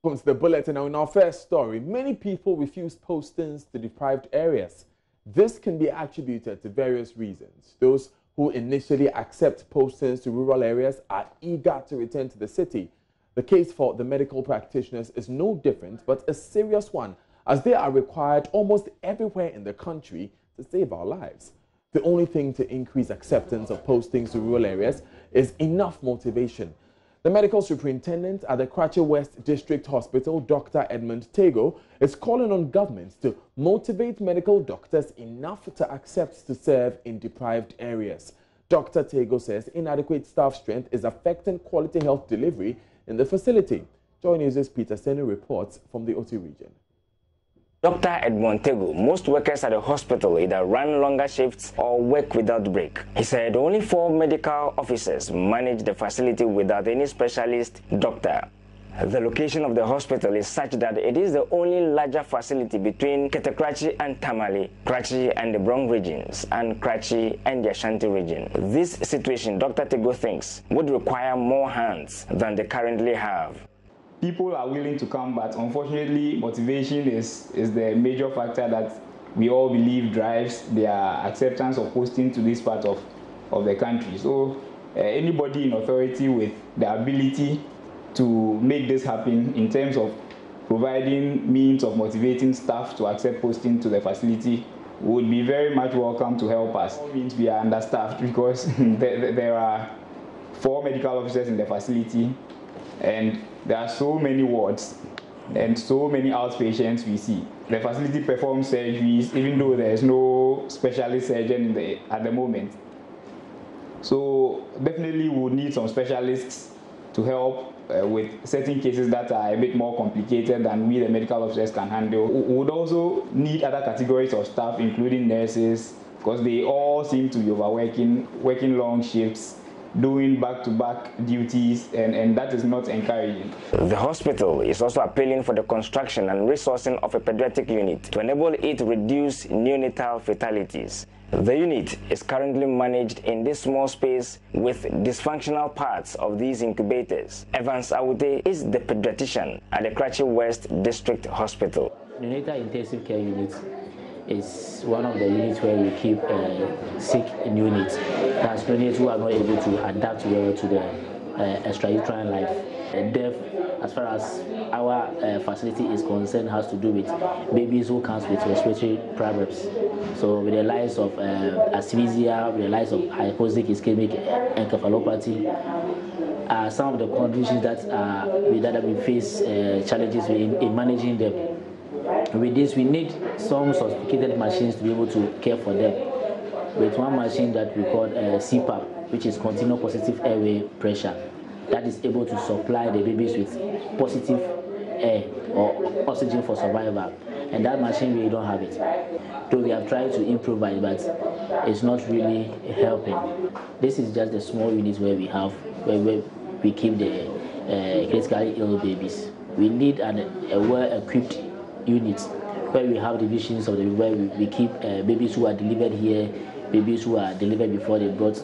Welcome to the bulletin. Now, in our first story, many people refuse postings to deprived areas. This can be attributed to various reasons. Those who initially accept postings to rural areas are eager to return to the city. The case for the medical practitioners is no different, but a serious one, as they are required almost everywhere in the country to save our lives. The only thing to increase acceptance of postings to rural areas is enough motivation. The medical superintendent at the Kratchi West District Hospital, Dr. Edmund Tego, is calling on governments to motivate medical doctors enough to accept to serve in deprived areas. Dr. Tego says inadequate staff strength is affecting quality health delivery in the facility. JoyNews' Peter Senu reports from the OT region. Dr. Edmund Tego, most workers at the hospital either run longer shifts or work without break. He said only 4 medical officers manage the facility without any specialist doctor. The location of the hospital is such that it is the only larger facility between Kratchi and Tamale, Kratchi and the Brong regions, and Kratchi and the Ashanti region. This situation, Dr. Tego thinks, would require more hands than they currently have. People are willing to come, but unfortunately, motivation is the major factor that we all believe drives their acceptance of posting to this part of the country. So anybody in authority with the ability to make this happen in terms of providing means of motivating staff to accept posting to the facility would be very much welcome to help us. It means we are understaffed because there are 4 medical officers in the facility, and there are so many wards and so many outpatients we see. The facility performs surgeries even though there is no specialist surgeon at the moment. So definitely we would need some specialists to help with certain cases that are a bit more complicated than we the medical officers can handle. We would also need other categories of staff, including nurses, because they all seem to be overworking, working long shifts, doing back-to-back duties, and that is not encouraging. The hospital is also appealing for the construction and resourcing of a pediatric unit to enable it to reduce neonatal fatalities. The unit is currently managed in this small space with dysfunctional parts of these incubators. Evans Awute is the pediatrician at the Kratchi West District Hospital. Neonatal intensive care unit is one of the units where we keep sick neonates. That's neonates who are not able to adapt well to the extrauterine life. Death, as far as our facility is concerned, has to do with babies who comes with respiratory problems. So with the likes of asphyxia, with the likes of hypoxic ischemic encephalopathy, some of the conditions that we face challenges in managing them. With this, we need some sophisticated machines to be able to care for them. With one machine that we call CPAP, which is continuous positive airway pressure, that is able to supply the babies with positive air or oxygen for survival. And that machine, we don't have it. So we have tried to improvise, but it's not really helping. This is just the small units where we keep the critically ill babies. We need a well-equipped units where we have divisions of where we keep babies who are delivered here, babies who are delivered before they brought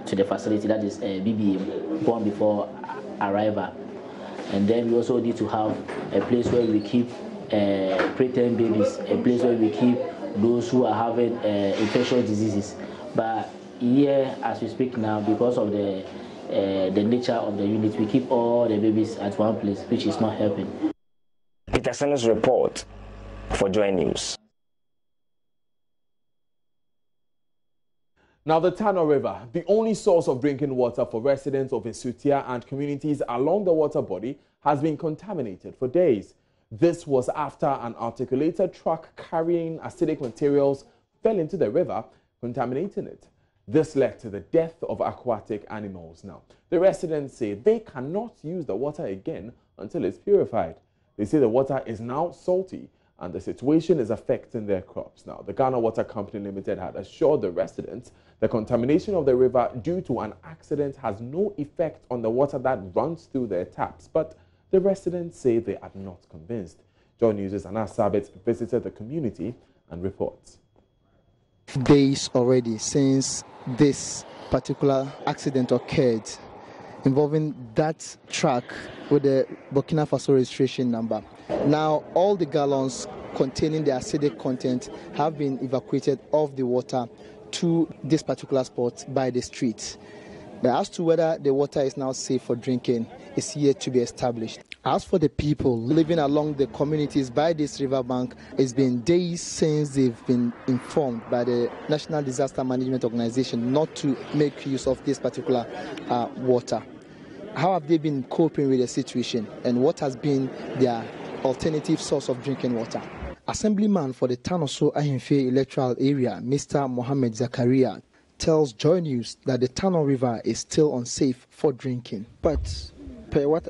to the facility, that is BBM, born before arrival. And then we also need to have a place where we keep preterm babies, a place where we keep those who are having infectious diseases. But here, as we speak now, because of the nature of the unit, we keep all the babies at one place, which is not helping. Peter Senu's report for JoyNews. Now, the Tanana River, the only source of drinking water for residents of Esutia and communities along the water body, has been contaminated for days. This was after an articulated truck carrying acidic materials fell into the river, contaminating it. This led to the death of aquatic animals. Now, the residents say they cannot use the water again until it's purified. They say the water is now salty and the situation is affecting their crops. Now, the Ghana Water Company Limited had assured the residents the contamination of the river due to an accident has no effect on the water that runs through their taps. But the residents say they are not convinced. JoyNews' Anna Sabit visited the community and reports. Days already since this particular accident occurred, involving that truck with the Burkina Faso registration number. Now, all the gallons containing the acidic content have been evacuated off the water to this particular spot by the street. But as to whether the water is now safe for drinking is yet to be established. As for the people living along the communities by this riverbank, it's been days since they've been informed by the National Disaster Management Organization not to make use of this particular water. How have they been coping with the situation, and what has been their alternative source of drinking water? Assemblyman for the Tanoso Ahimfe electoral area, Mr. Mohammed Zakaria, tells JoyNews that the Tanana River is still unsafe for drinking. But what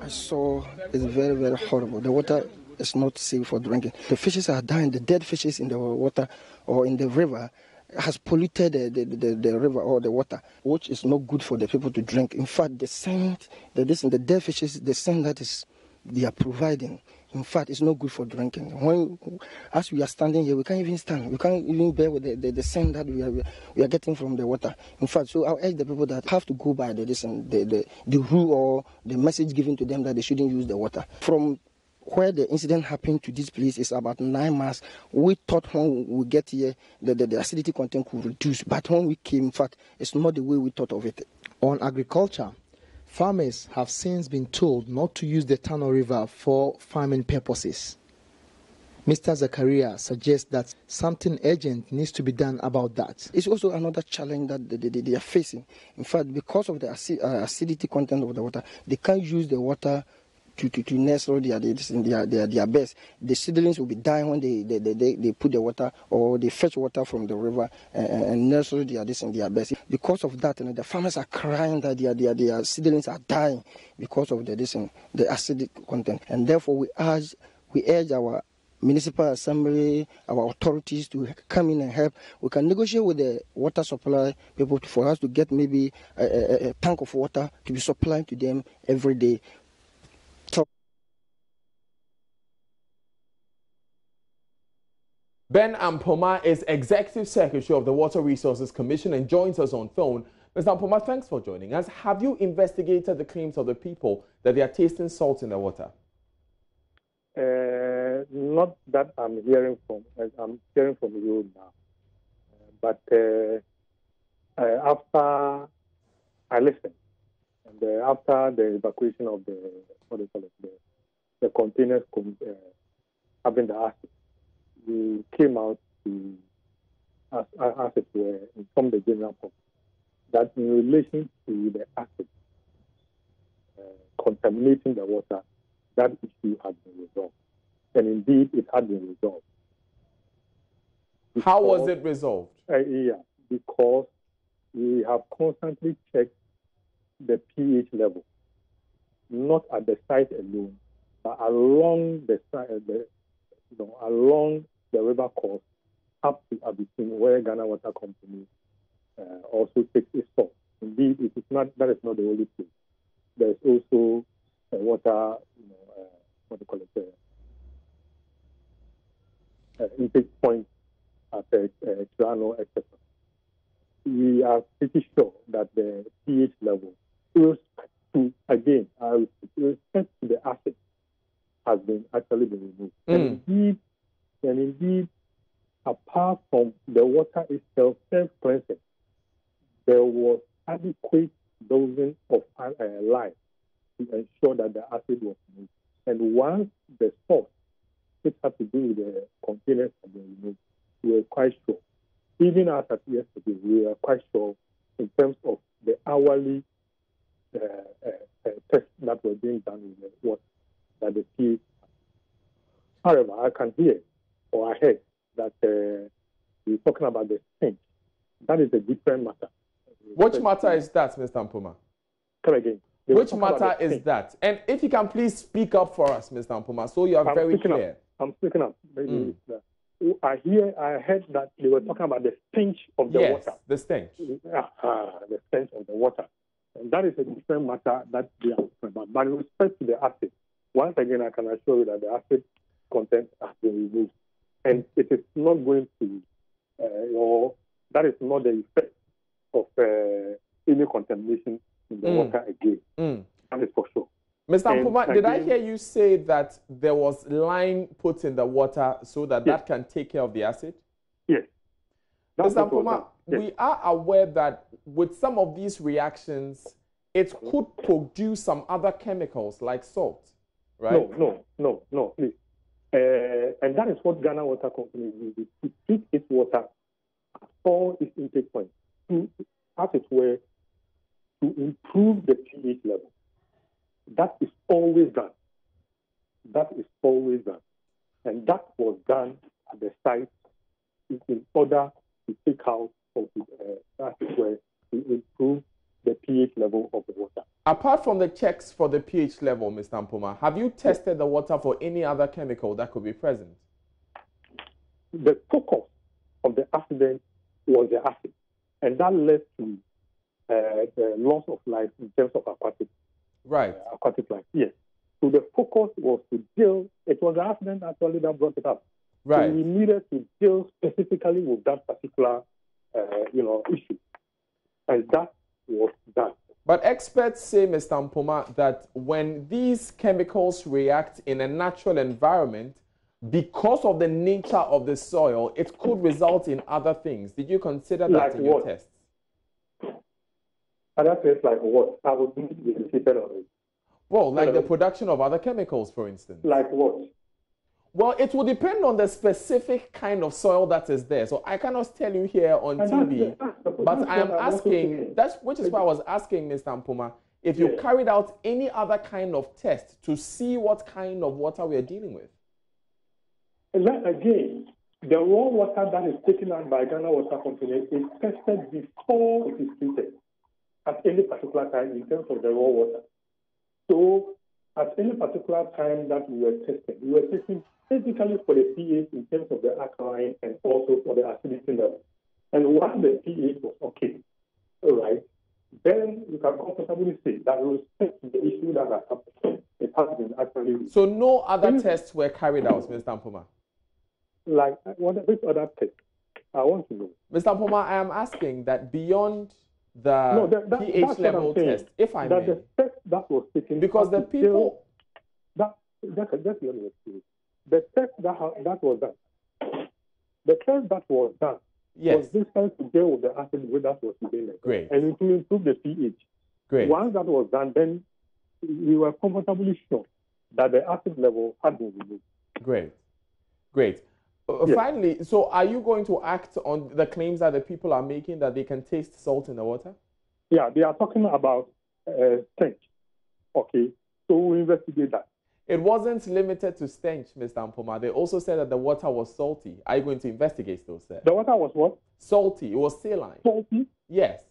I saw is very, very horrible. The water is not safe for drinking. The fishes are dying. The dead fishes in the water or in the river has polluted the river or the water, which is not good for the people to drink. In fact, the scent, the dead fishes, the scent that they are providing, in fact, it's not good for drinking. As we are standing here, we can't even stand. We can't even bear with the scent that we are getting from the water. In fact, so I'll urge the people that have to go by the rule or the message given to them that they shouldn't use the water. From where the incident happened to this place is about 9 miles. We thought when we get here, the acidity content could reduce. But when we came, in fact, it's not the way we thought of it. On agriculture, farmers have since been told not to use the Tanana River for farming purposes. Mr. Zakaria suggests that something urgent needs to be done about that. It's also another challenge that they are facing. In fact, because of the acidity content of the water, they can't use the water to nurture their best. The seedlings will be dying when they put the water or they fetch water from the river and nurture their best. Because of that, the farmers are crying that their seedlings are dying because of the acidic content. And therefore, we urge our municipal assembly, our authorities to come in and help. We can negotiate with the water supply people for us to get maybe a tank of water to be supplied to them every day. Ben Ampoma is Executive Secretary of the Water Resources Commission and joins us on phone. Mr. Ampoma, thanks for joining us. Have you investigated the claims of the people that they are tasting salt in the water? Not that I'm hearing from. I'm hearing from you now. But after I listened, and after the evacuation of the containers having the acid, we came out to, as it were, inform the general public that in relation to the acid contaminating the water, that issue had been resolved. And indeed, it had been resolved. How was it resolved? Because we have constantly checked the pH level, not at the site alone, but along the site, along the river course up to Abyssinia, where Ghana Water Company also takes its source. Indeed, it is not. That is not the only place. There is also water, intake point at Toronto, etc. We are pretty sure that the pH level, with respect to the acid, has been actually been removed. And indeed, apart from the water itself self-cleansing, there was adequate dosing of lime to ensure that the acid was removed. And once the source, which had to do with the containers, had been removed, we were quite sure. Even as at yesterday, we were quite sure in terms of the hourly tests that were being done with the water, that the pH. However, I can hear, or I heard, that we're talking about the stench. That is a different matter. Which matter is that, Mr. Ampoma? Come again. Which matter is that? And if you can please speak up for us, Mr. Ampoma, so you are very clear. I'm speaking up. I heard that they were talking about the stench of the water. Yes, the stench. The stench of the water. And that is a different matter that we are talking about. But with respect to the acid, once again, I can assure you that the acid content has been removed. And it is not going to, that is not the effect of any contamination in the water again. That is for sure. Mr. Ampoma, did I hear you say that there was lime put in the water so that that can take care of the acid? Yes. Mr. Ampoma, we are aware that with some of these reactions, it could produce some other chemicals like salt, right? No, please. And that is what Ghana Water Company uses to treat its water at all its intake points, as it were, to improve the pH level. That is always done. And that was done at the site in order to take out of as it were, to improve the pH level of the water. Apart from the checks for the pH level, Mr. Ampoma, have you tested the water for any other chemical that could be present? The focus of the accident was the acid, and that led to the loss of life in terms of aquatic life. Yes. So the focus was to deal. It was the accident actually that brought it up. Right. So we needed to deal specifically with that particular, issue, and that was done. But experts say, Mr. Ampoma, that when these chemicals react in a natural environment, because of the nature of the soil, it could result in other things. Did you consider that in your tests? Other things like what? I would need to be repeated on it. Well, like the production of other chemicals, for instance. Like what? Well, it will depend on the specific kind of soil that is there. So I cannot tell you here on TV, but I am asking, which is why I was asking Mr. Ampoma, if you carried out any other kind of test to see what kind of water we are dealing with. And then again, the raw water that is taken out by Ghana Water Company is tested before it is treated at any particular time in terms of the raw water. So at any particular time that we were testing basically for the pH in terms of the alkaline and also for the acidity level. And once the pH was okay, all right, then you can comfortably say that with respect to the issue that has happened, it has been actually... So no other tests were carried out, Mr. Ampoma? Like, which other test? I want to know. Mr. Ampoma, I am asking that beyond the pH level test, if I may. The test that was taken... Because the people... Just let me explain. The test that was done. The test that was done was designed to deal with the acid that was within it. Great. And to improve the pH. Great. Once that was done, then we were comfortably sure that the acid level had been removed. Great. Finally, so are you going to act on the claims that the people are making that they can taste salt in the water? Yeah, they are talking about stench. Okay, so we'll investigate that. It wasn't limited to stench, Mr. Ampoma. They also said that the water was salty. Are you going to investigate those? The water was what? Salty. It was saline. Salty? Yes.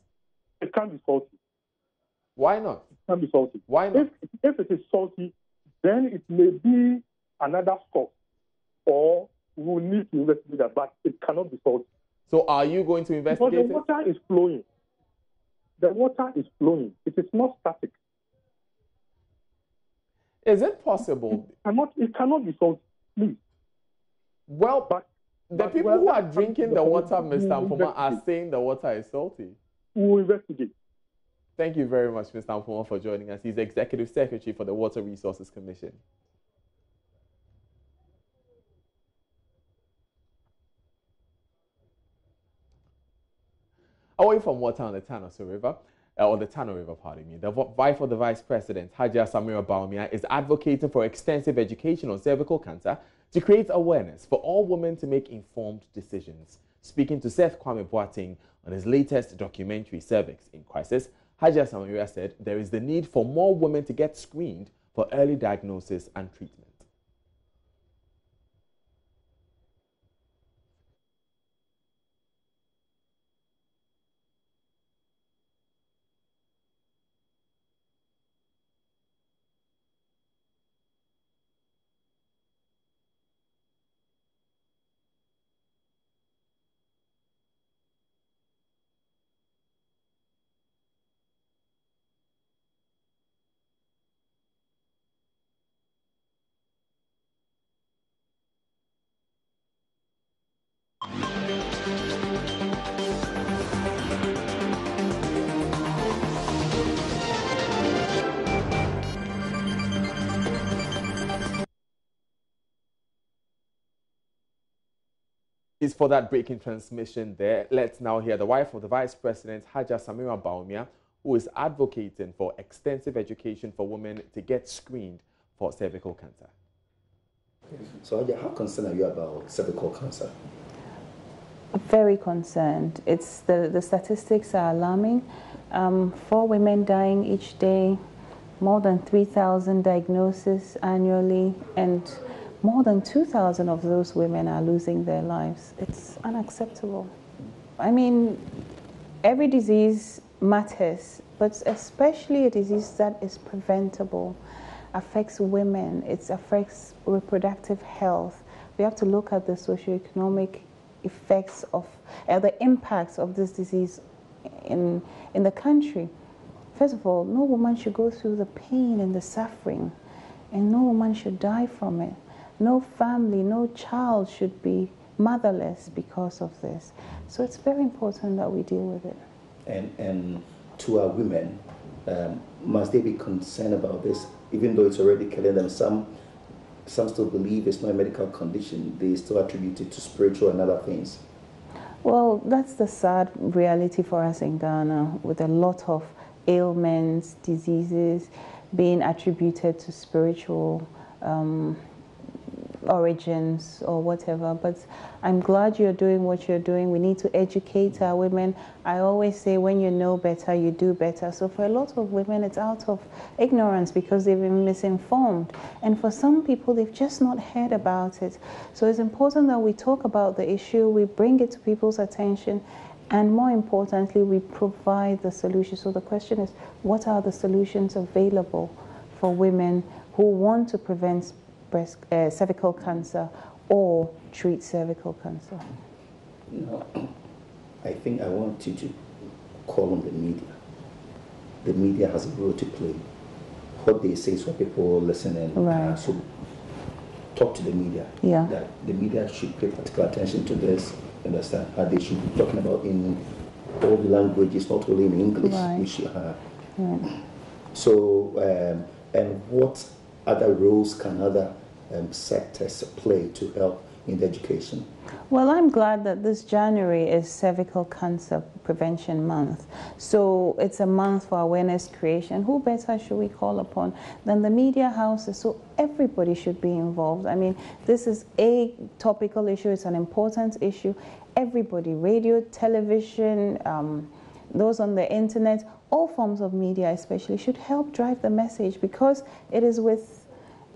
It can't be salty. Why not? It can't be salty. Why not? If it is salty, then it may be another source, or we will need to investigate that, but it cannot be salty. So are you going to investigate it? Because the water is flowing. The water is flowing. It is not static. Is it possible? It cannot be salty, please. Well, but the people who are drinking the water, Mr. Ampoma, are saying the water is salty. We will investigate. Thank you very much, Mr. Ampoma, for joining us. He's Executive Secretary for the Water Resources Commission. Away from water on the Tanana River, pardon me, the wife of the Vice President, Hajia Samira Baumia, is advocating for extensive education on cervical cancer to create awareness for all women to make informed decisions. Speaking to Seth Kwame Boateng on his latest documentary, Cervix in Crisis, Hajia Samira said there is the need for more women to get screened for early diagnosis and treatment. Is for that breaking transmission there. Let's now hear the wife of the Vice President, Haja Samira Baumia, who is advocating for extensive education for women to get screened for cervical cancer. So, Haja, how concerned are you about cervical cancer? Very concerned. It's the statistics are alarming. 4 women dying each day, more than 3,000 diagnoses annually, and more than 2,000 of those women are losing their lives. It's unacceptable. I mean, every disease matters, but especially a disease that is preventable, affects women, it affects reproductive health. We have to look at the socioeconomic effects of, the impacts of this disease in the country. First of all, no woman should go through the pain and the suffering, and no woman should die from it. No family, no child should be motherless because of this. So it's very important that we deal with it. And to our women, must they be concerned about this, even though it's already killing them? Some still believe it's not a medical condition. They still attribute it to spiritual and other things. Well, that's the sad reality for us in Ghana, with a lot of ailments, diseases being attributed to spiritual origins or whatever. But I'm glad you're doing what you're doing. We need to educate our women. I always say, when you know better, you do better. So for a lot of women, it's out of ignorance because they've been misinformed. And for some people, they've just not heard about it. So it's important that we talk about the issue, we bring it to people's attention, and more importantly, we provide the solution. So the question is, what are the solutions available for women who want to prevent cervical cancer or treat cervical cancer? No, I think I want you to call on the media. The media has a role to play. What they say is what people listen and right. So talk to the media. Yeah. That the media should pay particular attention to this. Understand? They should be talking about in all the languages, not only in English. Right. Which Right. So, and what other roles can other sectors play to help in the education? Well, I'm glad that this January is Cervical Cancer Prevention Month. So it's a month for awareness creation. Who better should we call upon than the media houses? So everybody should be involved. I mean, this is a topical issue. It's an important issue. Everybody, radio, television, those on the internet, all forms of media especially, should help drive the message, because it is with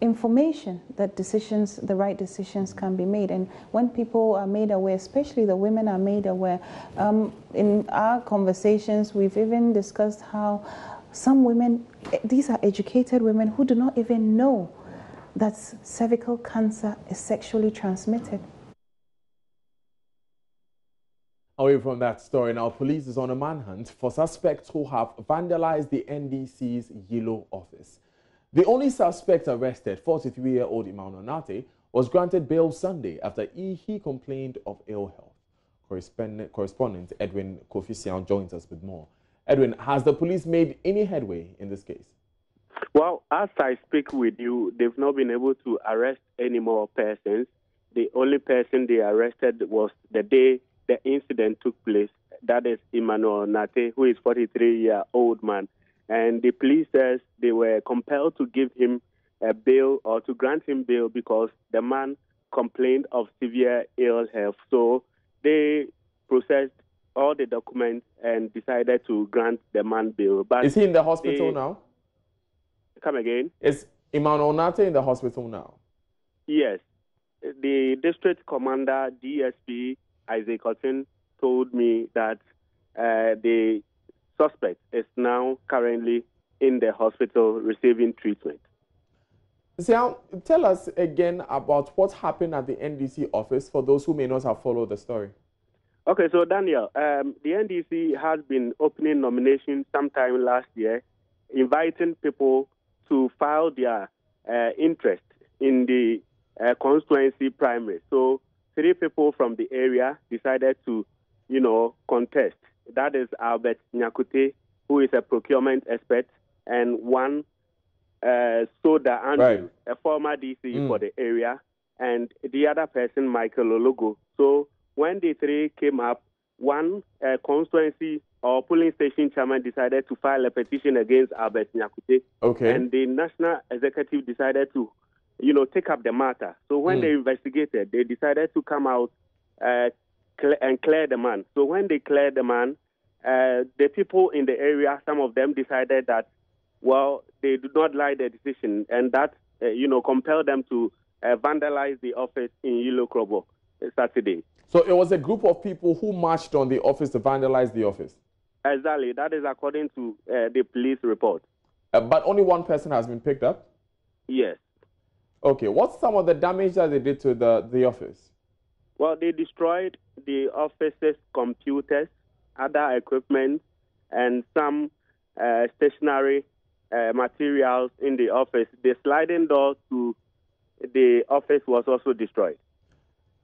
information that the right decisions can be made. And when people are made aware, especially the women are made aware, in our conversations we've even discussed how some women, these are educated women, who do not even know that cervical cancer is sexually transmitted. Away from that story, now police is on a manhunt for suspects who have vandalized the NDC's Yellow office. The only suspect arrested, 43-year-old Emani, was granted bail Sunday after he complained of ill health. Correspondent Edwin Kofisian joins us with more. Edwin, has the police made any headway in this case? Well, as I speak with you, they've not been able to arrest any more persons. The only person they arrested was the day the incident took place. That is Emani, who is 43-year-old man. And the police says they were compelled to give him a bail, or to grant him bail, because the man complained of severe ill health. So they processed all the documents and decided to grant the man bail. But is he in the hospital now? Come again? Is Emani in the hospital now? Yes. The district commander, DSP Isaac Cotton, told me that the suspect is now currently in the hospital receiving treatment. So, tell us again about what happened at the NDC office for those who may not have followed the story. Okay, so Daniel, the NDC has been opening nominations sometime last year, inviting people to file their interest in the constituency primary. So 3 people from the area decided to, contest. That is Albert Nyakute, who is a procurement expert, and one Soda Andrew, a former DC for the area, and the other person, Michael Ologo. So when the three came up, one constituency or polling station chairman decided to file a petition against Albert Nyakute. Okay. And the national executive decided to, take up the matter. So when they investigated, they decided to come out and clear the man. So when they cleared the man, the people in the area, some of them decided that, well, they do not like the decision, and that, compelled them to vandalize the office in Yellow Krobo Saturday. So it was a group of people who marched on the office to vandalize the office? Exactly. That is according to the police report. But only one person has been picked up? Yes. Okay. What's some of the damage that they did to the office? Well, they destroyed the office's computers, other equipment, and some stationary materials in the office. The sliding door to the office was also destroyed.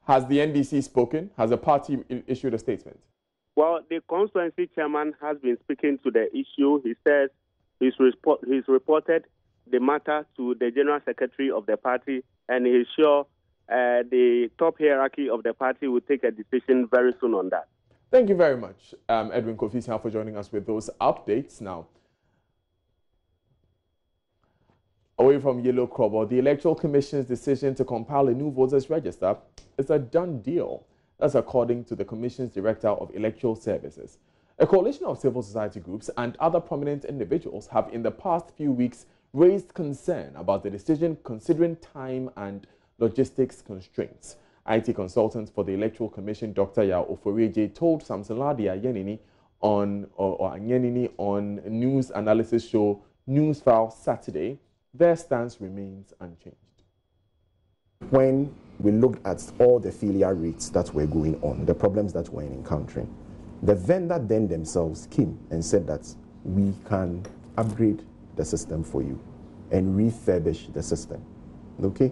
Has the NDC spoken? Has the party issued a statement? Well, the constituency chairman has been speaking to the issue. He says he's reported the matter to the general secretary of the party, and he's sure the top hierarchy of the party will take a decision very soon on that. Thank you very much, Edwin Kofi, for joining us with those updates. Now, away from Yellow Krobo, the Electoral Commission's decision to compile a new voters register is a done deal. That's according to the Commission's Director of Electoral Services. A coalition of civil society groups and other prominent individuals have in the past few weeks raised concern about the decision, considering time and logistics constraints. IT consultant for the Electoral Commission, Dr. Yao Oforeje, told Samson Ladi Ayenini on news analysis show Newsfile Saturday, their stance remains unchanged. When we looked at all the failure rates that were going on, the problems that we're encountering, the vendor then themselves came and said that we can upgrade the system for you and refurbish the system. Okay?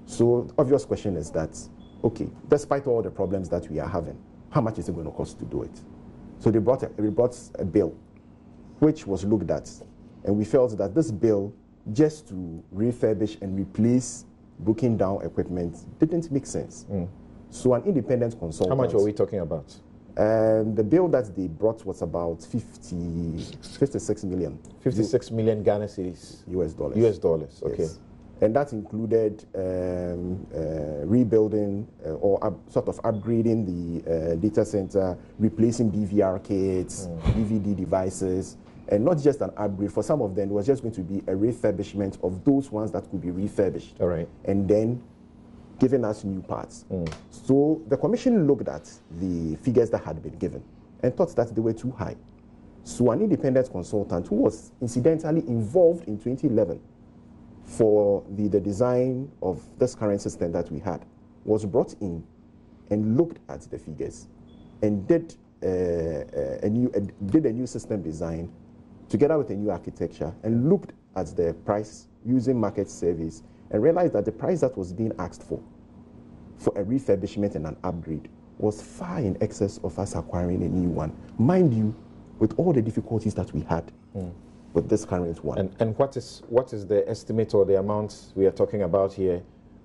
So the obvious question is that, okay, despite all the problems that we are having, how much is it going to cost to do it? So they brought a bill which was looked at, and we felt that this bill, just to refurbish and replace broken down equipment, didn't make sense. So an independent consultant... How much are we talking about? The bill that they brought was about 56 million. 56 million Ghana cedis. US dollars. US dollars, okay. Yes. And that included rebuilding or sort of upgrading the data center, replacing DVR kits, DVD devices, and not just an upgrade. For some of them, it was just going to be a refurbishment of those ones that could be refurbished. All right. And then giving us new parts. So the commission looked at the figures that had been given and thought that they were too high. So an independent consultant who was incidentally involved in 2011 for the design of this current system that we had was brought in and looked at the figures and did a new system design together with a new architecture and looked at the price using market surveys and realized that the price that was being asked for a refurbishment and an upgrade was far in excess of us acquiring a new one. Mind you, with all the difficulties that we had with this current one. And what is the estimate or the amount we are talking about here,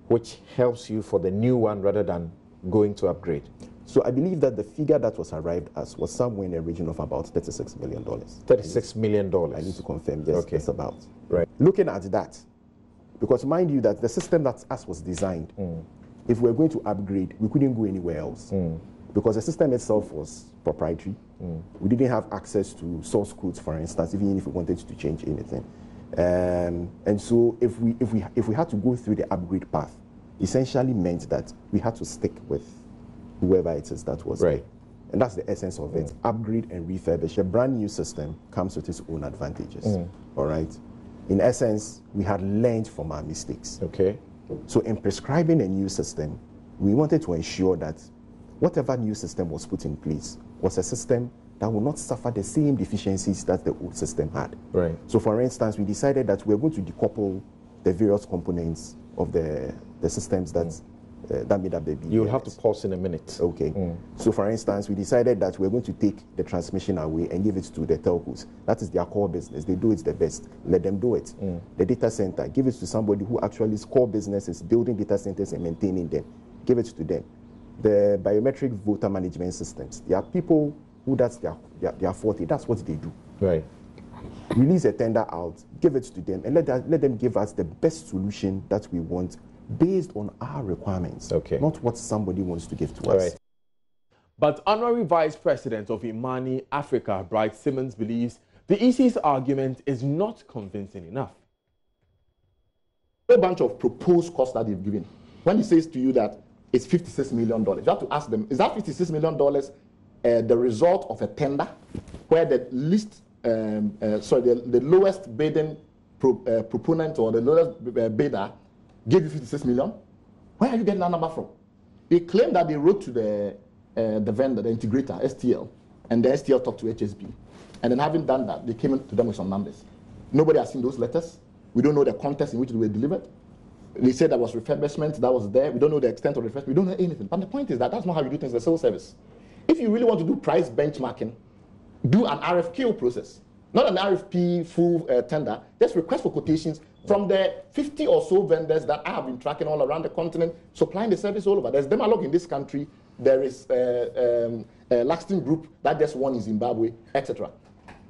which helps you for the new one rather than going to upgrade? So I believe that the figure that was arrived at was somewhere in the region of about $36 million. $36 million. I need to confirm, yes, okay. That's about. Right. Looking at that, because mind you that the system that us was designed, if we were going to upgrade, we couldn't go anywhere else. Because the system itself was proprietary. We didn't have access to source codes, for instance, even if we wanted to change anything. And so if we had to go through the upgrade path, essentially meant that we had to stick with whoever it is that was right. And that's the essence of it. Upgrade and refurbish. A brand new system comes with its own advantages. All right. In essence, we had learned from our mistakes. Okay. So in prescribing a new system, we wanted to ensure that whatever new system was put in place was a system that would not suffer the same deficiencies that the old system had. Right. So for instance, we decided that we're going to decouple the various components of the systems that made up the BBS. You'll have to pause in a minute. Okay. So for instance, we decided that we're going to take the transmission away and give it to the telcos. That is their core business. They do it the best. Let them do it. The data center, give it to somebody who actually core business is building data centers and maintaining them. Give it to them. the biometric voter management systems. There are people who that's their forte. That's what they do. Right. Release a tender out, give it to them, and let them give us the best solution that we want based on our requirements, not what somebody wants to give to us. Right. But Honorary Vice President of Emani Africa, Bright Simmons, believes the EC's argument is not convincing enough. A bunch of proposed costs that they've given. When he says to you that it's $56 million, you have to ask them, is that $56 million the result of a tender where the least, the lowest bidding proponent or the lowest bidder gave you $56 million? Where are you getting that number from? They claim that they wrote to the vendor, the integrator, STL, and the STL talked to HSB. And then having done that, they came to them with some numbers. Nobody has seen those letters. We don't know the context in which they were delivered. They said there was refurbishment, that was there. We don't know the extent of refurbishment. We don't know anything. But the point is that that's not how you do things in the civil service. If you really want to do price benchmarking, do an RFQ process. Not an RFP full tender. Just request for quotations from the 50 or so vendors that I have been tracking all around the continent, supplying the service all over. There's Demalog in this country. There is Laxton Group that just won in Zimbabwe, etc.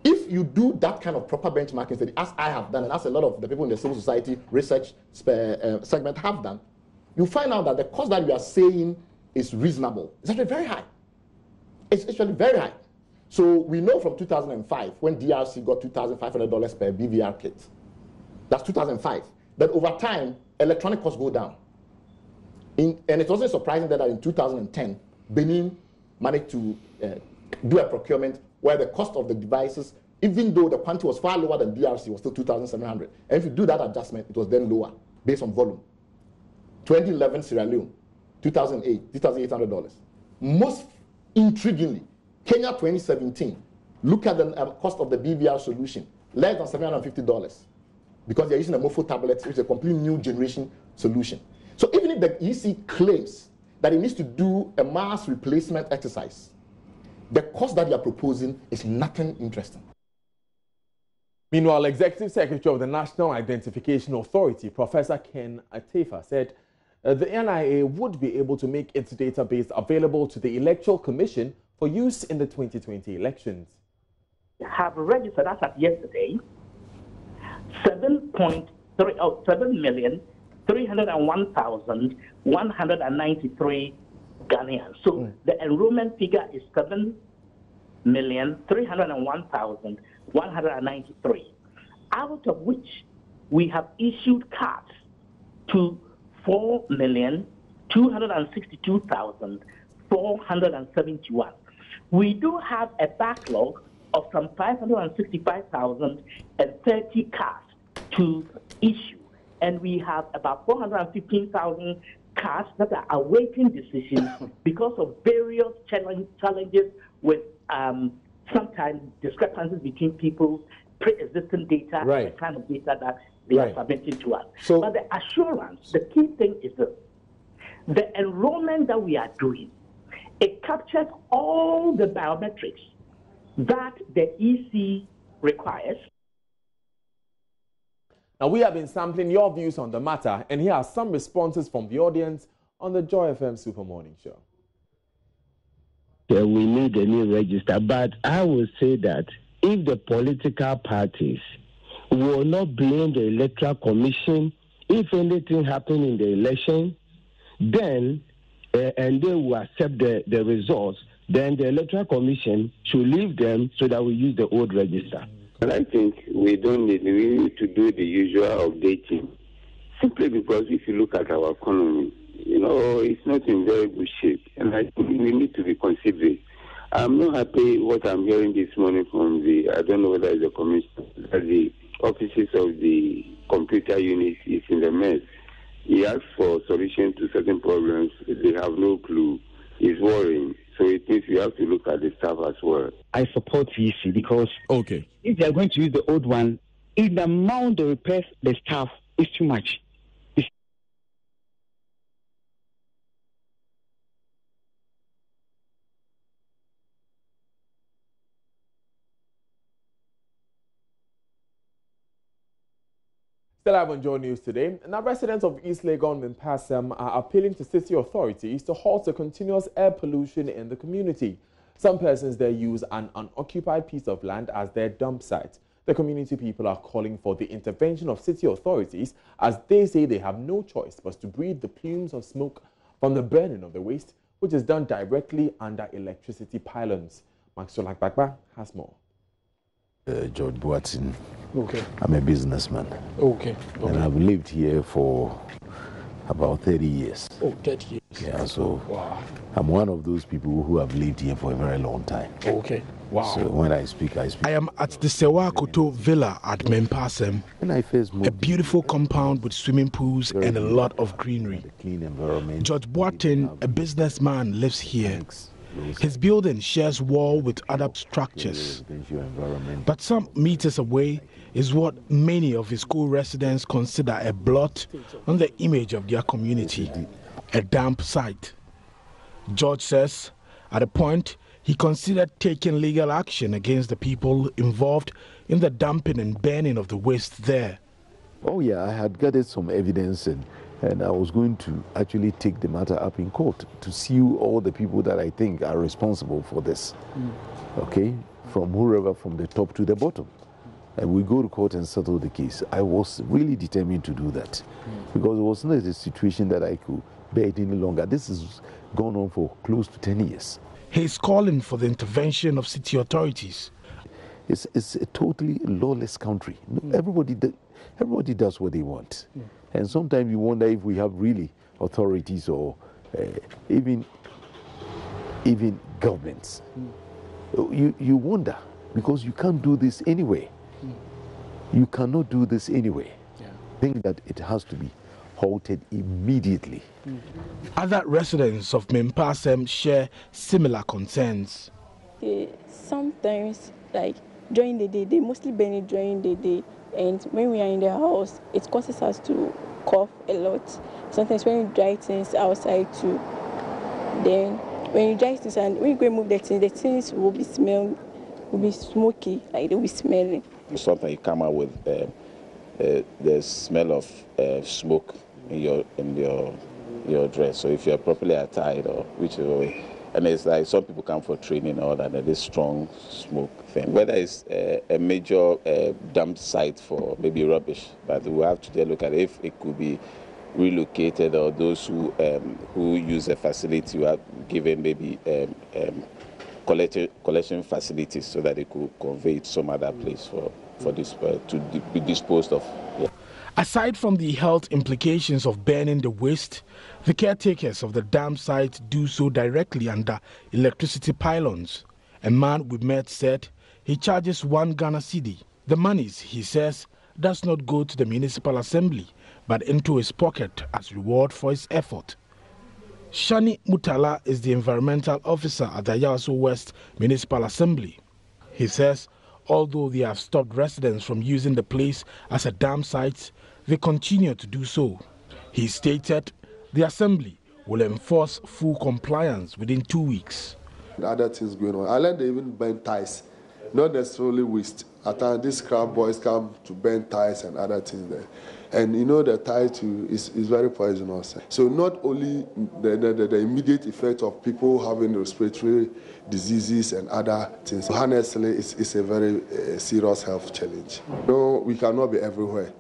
If you do that kind of proper benchmarking study, as I have done, and as a lot of the people in the civil society research segment have done, you find out that the cost that you are saying is reasonable. It's actually very high. It's actually very high. So we know from 2005, when DRC got $2,500 per BVR kit, that's 2005, that over time, electronic costs go down. And it wasn't surprising that in 2010, Benin managed to do a procurement where the cost of the devices, even though the quantity was far lower than DRC, was still 2,700. And if you do that adjustment, it was then lower, based on volume. 2011, Sierra Leone, 2008, $2,800. Most intriguingly, Kenya 2017, look at the cost of the BVR solution, less than $750, because they're using a MOFO tablets, which is a completely new generation solution. So even if the EC claims that it needs to do a mass replacement exercise, the cost that you are proposing is nothing interesting. Meanwhile, Executive Secretary of the National Identification Authority, Professor Ken Atefa, said the NIA would be able to make its database available to the Electoral Commission for use in the 2020 elections. Have registered as of yesterday 7,301,193 Ghanaians. So the enrollment figure is 7,301,193, out of which we have issued cards to 4,262,471. We do have a backlog of some 565,030 cards to issue, and we have about 415,000 cards that are awaiting decisions because of various challenges with sometimes discrepancies between people's pre-existing data and the kind of data that they are submitting to us. So, but the assurance, the key thing is this: the enrollment that we are doing, it captures all the biometrics that the EC requires. Now, we have been sampling your views on the matter, and here are some responses from the audience on the Joy FM Super Morning Show. Yeah, we need a new register, but I would say that if the political parties will not blame the Electoral Commission if anything happened in the election, then and they will accept the results, then the Electoral Commission should leave them so that we use the old register. And I think we need to do the usual updating, simply because if you look at our economy, it's not in very good shape, and I think we need to be considerate. I'm not happy what I'm hearing this morning from I don't know whether it's the commission, that the offices of the computer unit is in the mess. He asked for solution to certain problems. They have no clue. It's worrying. So it means we have to look at the staff as well. I support EC because if they are going to use the old one, if the amount they replace the staff is too much. Still live on JoyNews today. Now, residents of East Legon and Passam are appealing to city authorities to halt the continuous air pollution in the community. Some persons there use an unoccupied piece of land as their dump site. The community people are calling for the intervention of city authorities as they say they have no choice but to breathe the plumes of smoke from the burning of the waste, which is done directly under electricity pylons. Maxwell Akbakba has more. George Boatin. Okay. I'm a businessman. Okay. And I've lived here for about 30 years. Oh, 30 years. Yeah, so wow. I'm one of those people who have lived here for a very long time. Okay. Wow. So when I speak, I speak. I am at the Sewakoto Villa at Mempasem. When I first moved, a beautiful compound with swimming pools and a lot of greenery. Clean environment. George Boatin, a businessman, lives here. His building shares wall with other structures, but some meters away is what many of his co-residents consider a blot on the image of their community, a damp site. George says at a point he considered taking legal action against the people involved in the dumping and burning of the waste there. Oh yeah, I had gathered some evidence and I was going to actually take the matter up in court to sue all the people that I think are responsible for this. Okay, from whoever, from the top to the bottom. And we go to court and settle the case. I was really determined to do that because it was not a situation that I could bear it any longer. This has gone on for close to 10 years. He's calling for the intervention of city authorities. It's a totally lawless country. Everybody does what they want. And sometimes you wonder if we have really authorities or even governments. You wonder because you can't do this anyway. You cannot do this anyway. I think that it has to be halted immediately. Other residents of Mempasem share similar concerns. Sometimes, like during the day, they mostly burn it during the day. And when we are in the house, it causes us to cough a lot. Sometimes when you dry things outside too, then when you dry things and when you go and move the things will be smelling, will be smoky, like they'll be smelling. Sometimes you come out with the smell of smoke in your dress. So if you're properly attired or whichever way, and it's like some people come for training or that this strong smoke thing. Whether it's a major dump site for maybe rubbish, but we have to look at if it could be relocated or those who use a facility who are given maybe collection facilities so that they could convey it some other place for this to be disposed of. Yeah. Aside from the health implications of burning the waste, the caretakers of the dam site do so directly under electricity pylons. A man we met said he charges 1 Ghana cedi. The monies, he says, does not go to the municipal assembly, but into his pocket as reward for his effort. Shani Mutala is the environmental officer at the Yawaso West Municipal Assembly. He says, although they have stopped residents from using the place as a dam site, they continue to do so. He stated the assembly will enforce full compliance within 2 weeks. Other things going on. I learned they even burn ties, not necessarily waste. At times, these crab boys come to burn ties and other things there. And you know the tie too is very poisonous. So not only the immediate effect of people having respiratory diseases and other things, honestly, it's a very serious health challenge. No, we cannot be everywhere.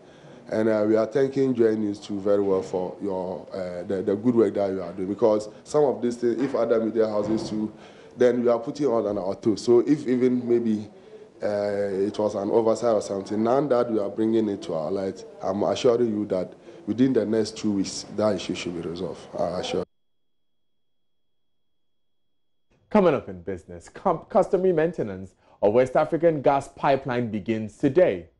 And we are thanking JoyNews too very well for your the good work that you are doing, because some of these things, if other media houses too, then we are putting on our toes. So if even maybe it was an oversight or something, now that we are bringing it to our light, I'm assuring you that within the next 2 weeks, that issue should be resolved. I assure you. Coming up in business, customary maintenance of West African gas pipeline begins today.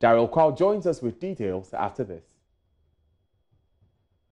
Daryl Kwao joins us with details after this.